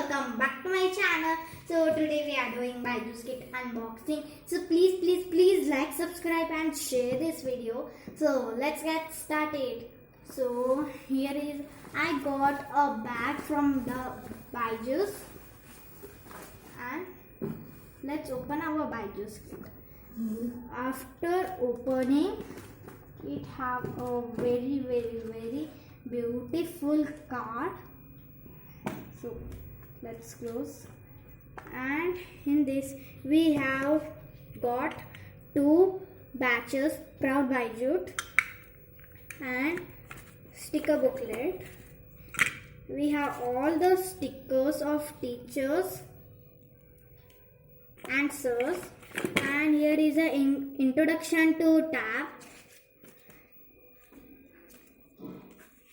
welcome back to my channel. So today we are doing Byju'sKit unboxing. So please like, subscribe and share this video. So let's get started. So here is, I got a bag from the Byju's and let's open our Byju'sKit. After opening, it have a very beautiful card. So let's close, and in this we have got two batches Proud Byju'd and sticker booklet. We have all the stickers of teachers and sirs, and here is an introduction to tab.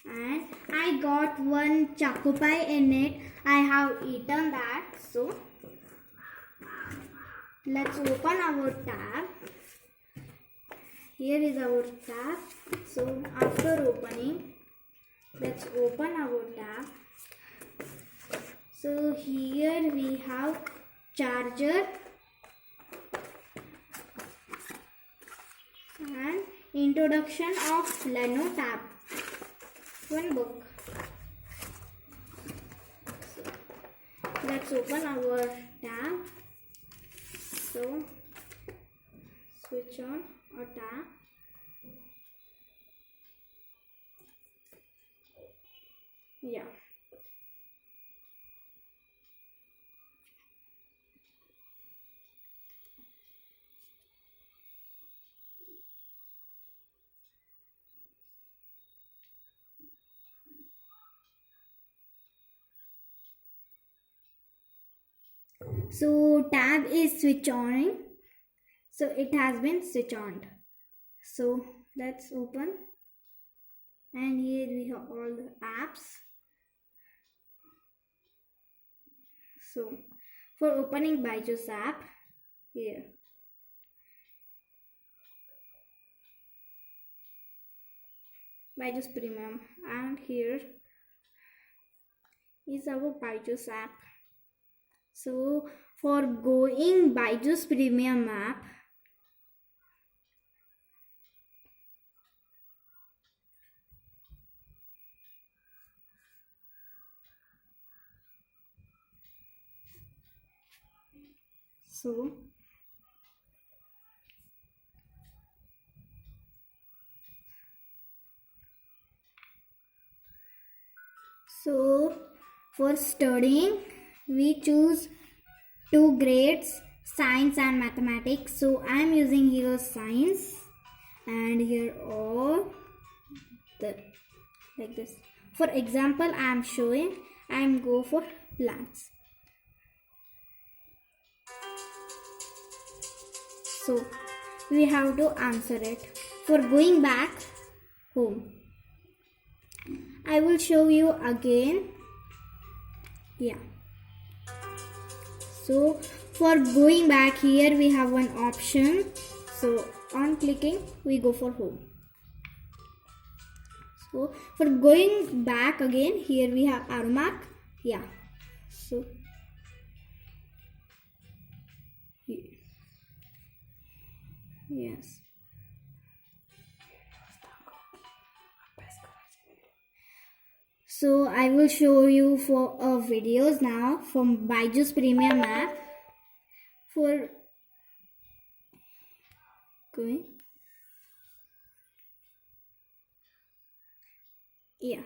And I got one choco pie in it. I have eaten that. So let's open our tab. Here is our tab. So after opening, let's open our tab. So here we have charger and introduction of lenovo tab. One book. So let's open our tab. So switch on our tab. Yeah. So tab is switch on. So it has been switch on. So let's open, and here we have all the apps. So for opening Byju's app, here Byju's Premium, and here is our Byju's app. So for going Byju's Premium app, so for studying, we choose two grades, science and mathematics. So I am using here science, and here all the like this. For example, I am showing, I am go for plants. So we have to answer it. For going back home, I will show you again. Yeah. So for going back, here we have one option. So on clicking, we go for home. So for going back again, here we have arrow mark. Yeah. So yes. So I will show you for videos now from Byju's Premium app. For going, yeah,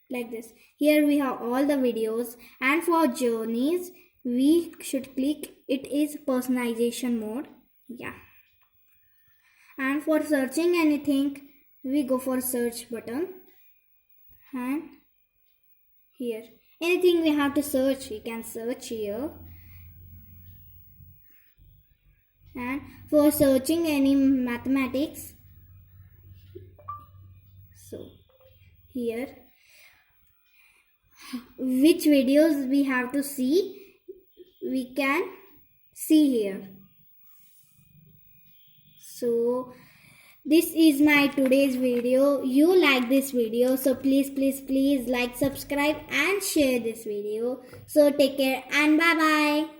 like this. Here we have all the videos, and for journeys we should click it is personalization mode. Yeah, and for searching anything, we go for search button, and here anything we have to search, we can search here. And for searching any mathematics, so here which videos we have to see, we can see here. So this is my today's video. You like this video, so please like, subscribe and share this video. So take care and bye bye.